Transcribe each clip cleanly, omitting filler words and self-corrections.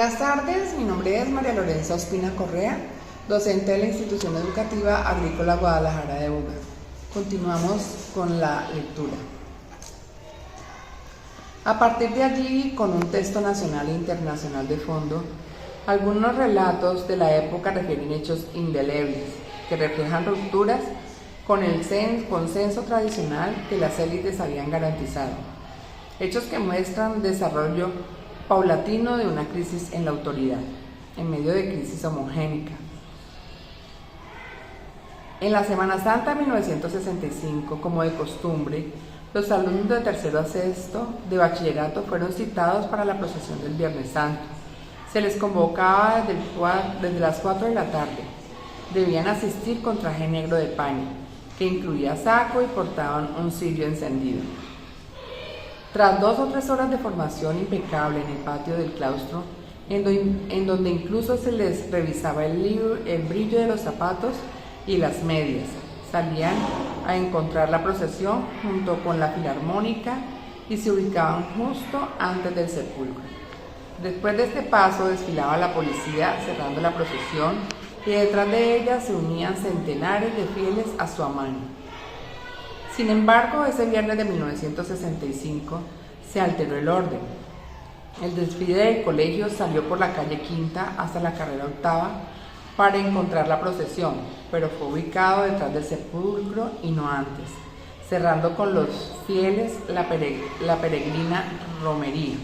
Buenas tardes, mi nombre es María Lorenza Ospina Correa, docente de la Institución Educativa Agrícola Guadalajara de Buga. Continuamos con la lectura. A partir de allí, con un texto nacional e internacional de fondo, algunos relatos de la época refieren hechos indelebles que reflejan rupturas con el consenso tradicional que las élites habían garantizado. Hechos que muestran desarrollo paulatino de una crisis en la autoridad, en medio de crisis homogénica. En la Semana Santa de 1965, como de costumbre, los alumnos de tercero a sexto de bachillerato fueron citados para la procesión del Viernes Santo. Se les convocaba desde las 4 de la tarde. Debían asistir con traje negro de paño, que incluía saco y portaban un cirio encendido. Tras 2 o 3 horas de formación impecable en el patio del claustro, en donde incluso se les revisaba el brillo de los zapatos y las medias, salían a encontrar la procesión junto con la filarmónica y se ubicaban justo antes del sepulcro. Después de este paso desfilaba la policía cerrando la procesión y detrás de ella se unían centenares de fieles a su amaño. Sin embargo, ese viernes de 1965 se alteró el orden. El desfile del colegio salió por la calle Quinta hasta la carrera octava para encontrar la procesión, pero fue ubicado detrás del sepulcro y no antes, cerrando con los fieles la peregrina romería.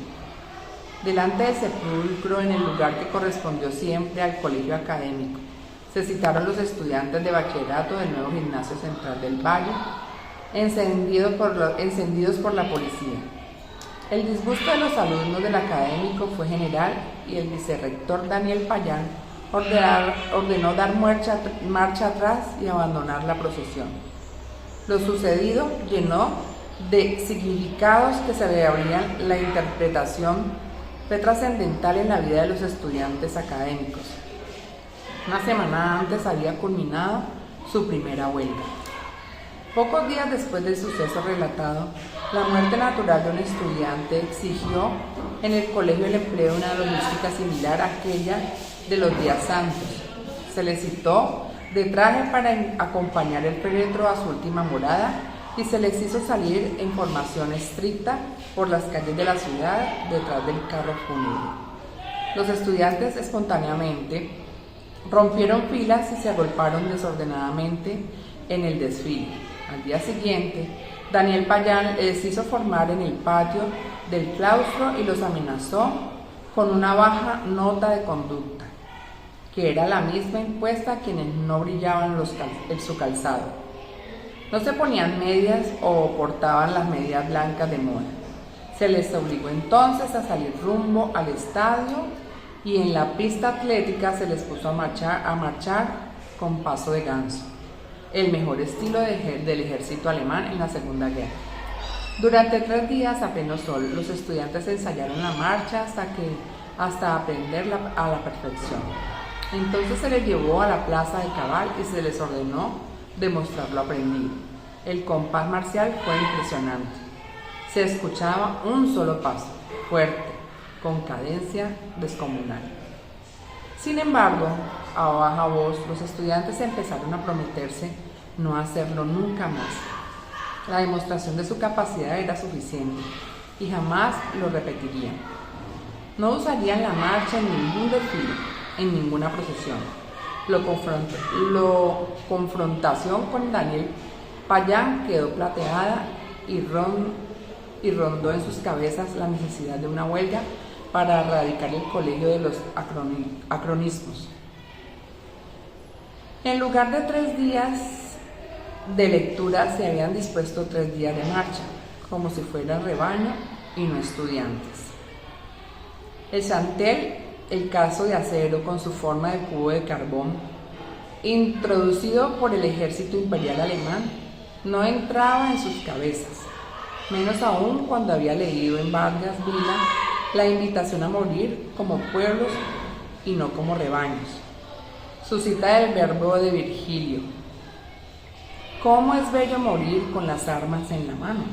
Delante del sepulcro, en el lugar que correspondió siempre al colegio académico, se citaron los estudiantes de bachillerato del nuevo gimnasio central del Valle, encendidos por la policía. El disgusto de los alumnos del académico fue general y el vicerrector Daniel Payán ordenó dar marcha atrás y abandonar la procesión. Lo sucedido llenó de significados que se le abrían la interpretación fue trascendental en la vida de los estudiantes académicos. Una semana antes había culminado su primera huelga. Pocos días después del suceso relatado, la muerte natural de un estudiante exigió en el colegio el empleo de una logística similar a aquella de los días santos. Se le citó de traje para acompañar el féretro a su última morada y se les hizo salir en formación estricta por las calles de la ciudad detrás del carro fúnebre. Los estudiantes espontáneamente rompieron filas y se agolparon desordenadamente en el desfile. Al día siguiente, Daniel Payán les hizo formar en el patio del claustro y los amenazó con una baja nota de conducta, que era la misma impuesta a quienes no brillaban en su calzado. No se ponían medias o portaban las medias blancas de moda. Se les obligó entonces a salir rumbo al estadio y en la pista atlética se les puso a marchar con paso de ganso, el mejor estilo del ejército alemán en la Segunda Guerra. Durante 3 días a pleno sol, los estudiantes ensayaron la marcha hasta aprenderla a la perfección. Entonces se les llevó a la plaza de Cabal y se les ordenó demostrar lo aprendido. El compás marcial fue impresionante. Se escuchaba un solo paso, fuerte, con cadencia descomunal. Sin embargo, a baja voz, los estudiantes empezaron a prometerse no hacerlo nunca más. La demostración de su capacidad era suficiente y jamás lo repetirían. No usarían la marcha en ningún desfile, en ninguna procesión. La confrontación con Daniel Payán quedó plateada y rondó en sus cabezas la necesidad de una huelga para erradicar el colegio de los acronismos. En lugar de 3 días de lectura, se habían dispuesto 3 días de marcha, como si fueran rebaño y no estudiantes. El chantel, el caso de acero con su forma de cubo de carbón, introducido por el ejército imperial alemán, no entraba en sus cabezas, menos aún cuando había leído en Vargas Vila la invitación a morir como pueblos y no como rebaños. Su cita del verbo de Virgilio: ¿cómo es bello morir con las armas en la mano?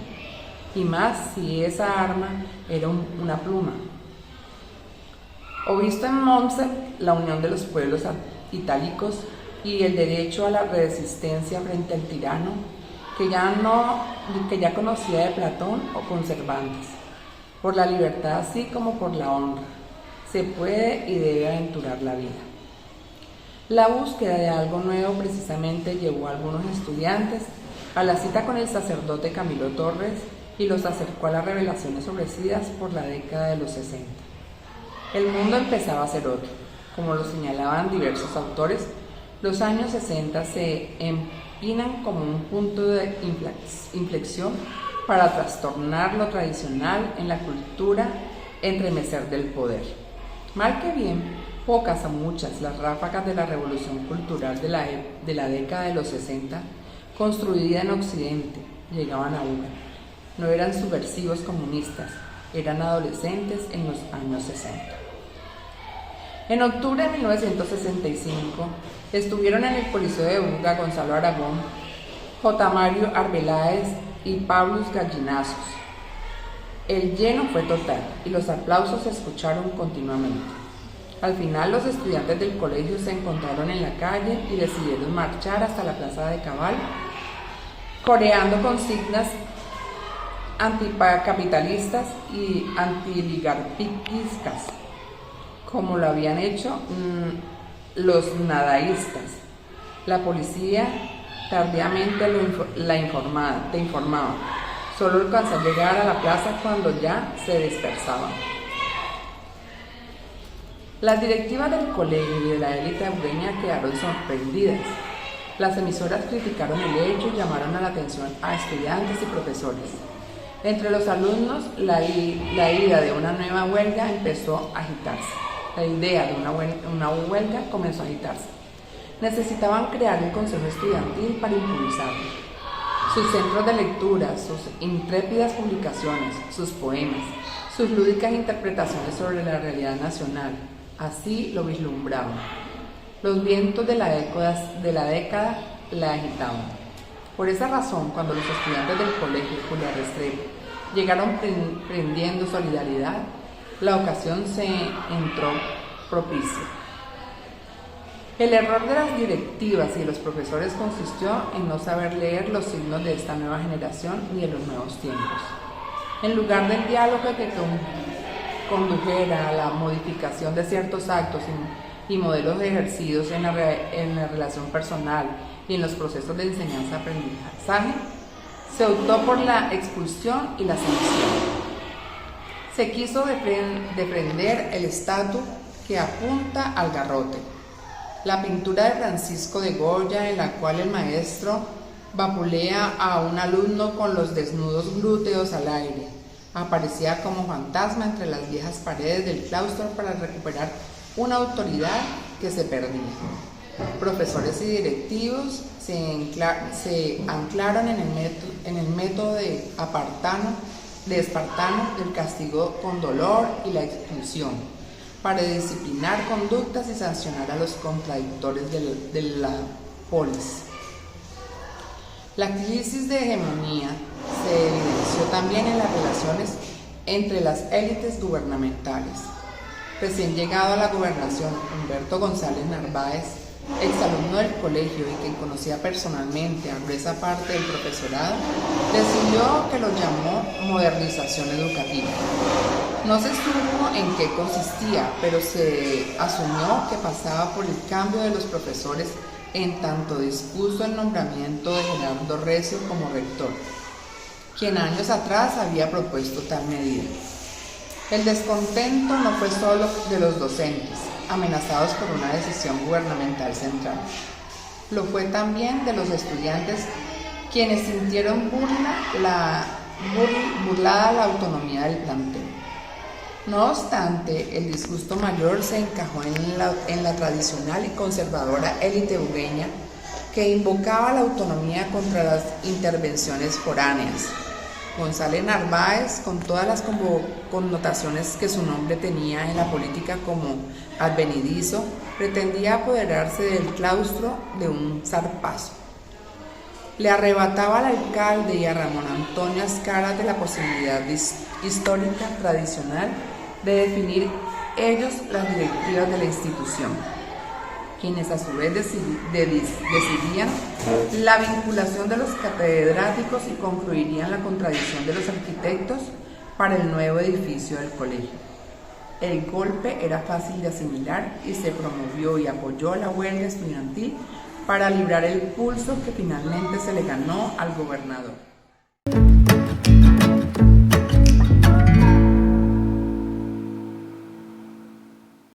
Y más si esa arma era una pluma. o visto en Montse la unión de los pueblos itálicos y el derecho a la resistencia frente al tirano, que ya conocía de Platón o con Cervantes, por la libertad así como por la honra, se puede y debe aventurar la vida. La búsqueda de algo nuevo precisamente llevó a algunos estudiantes a la cita con el sacerdote Camilo Torres y los acercó a las revelaciones ofrecidas por la década de los 60. El mundo empezaba a ser otro. Como lo señalaban diversos autores, los años 60 se empinan como un punto de inflexión para trastornar lo tradicional en la cultura, entremecer del poder. Mal que bien, pocas a muchas las ráfagas de la revolución cultural de la década de los 60, construida en Occidente, llegaban a Uga. No eran subversivos comunistas, eran adolescentes en los años 60. En octubre de 1965 estuvieron en el Coliseo de Buga Gonzalo Aragón, J. Mario Arbeláez y Pablos Gallinazos. El lleno fue total y los aplausos se escucharon continuamente. Al final los estudiantes del colegio se encontraron en la calle y decidieron marchar hasta la Plaza de Cabal, coreando consignas anticapitalistas y antiligarquistas, como lo habían hecho los nadaístas. La policía tardíamente te informaba. Solo alcanzó a llegar a la plaza cuando ya se dispersaban. Las directivas del colegio y de la élite bugueña quedaron sorprendidas. Las emisoras criticaron el hecho y llamaron a la atención a estudiantes y profesores. Entre los alumnos, la idea de una nueva huelga empezó a agitarse. La idea de una huelga comenzó a agitarse. Necesitaban crear un consejo estudiantil para impulsarlo. Sus centros de lectura, sus intrépidas publicaciones, sus poemas, sus lúdicas interpretaciones sobre la realidad nacional, así lo vislumbraban. Los vientos de la década la agitaban. Por esa razón, cuando los estudiantes del colegio Julián Restrepo llegaron prendiendo solidaridad, la ocasión se entró propicia. El error de las directivas y de los profesores consistió en no saber leer los signos de esta nueva generación ni de los nuevos tiempos. En lugar del diálogo que condujera a la modificación de ciertos actos y modelos ejercidos en la relación personal y en los procesos de enseñanza-aprendizaje, se optó por la expulsión y la sanción. Se quiso defender el estatus que apunta al garrote. La pintura de Francisco de Goya, en la cual el maestro vapulea a un alumno con los desnudos glúteos al aire, aparecía como fantasma entre las viejas paredes del claustro para recuperar una autoridad que se perdía. Profesores y directivos se anclaron en el método de Espartano del castigo con dolor y la expulsión, para disciplinar conductas y sancionar a los contradictores de la polis. La crisis de hegemonía se evidenció también en las relaciones entre las élites gubernamentales. Recién llegado a la gobernación, Humberto González Narváez, exalumno del colegio y quien conocía personalmente a gruesa parte del profesorado, decidió que lo llamó modernización educativa. No se supo en qué consistía, pero se asumió que pasaba por el cambio de los profesores, en tanto dispuso el nombramiento de Gerardo Recio como rector, quien años atrás había propuesto tal medida. El descontento no fue solo de los docentes, amenazados por una decisión gubernamental central. Lo fue también de los estudiantes, quienes sintieron burlada la autonomía del plantel. No obstante, el disgusto mayor se encajó en la tradicional y conservadora élite bugueña, que invocaba la autonomía contra las intervenciones foráneas. González Narváez, con todas las connotaciones que su nombre tenía en la política como advenedizo, pretendía apoderarse del claustro de un zarpazo. Le arrebataba al alcalde y a Ramón Antonio Azcárate la posibilidad histórica tradicional de definir ellos las directivas de la institución, quienes a su vez decidían la vinculación de los catedráticos y concluirían la contradicción de los arquitectos para el nuevo edificio del colegio. El golpe era fácil de asimilar y se promovió y apoyó la huelga estudiantil para librar el pulso que finalmente se le ganó al gobernador.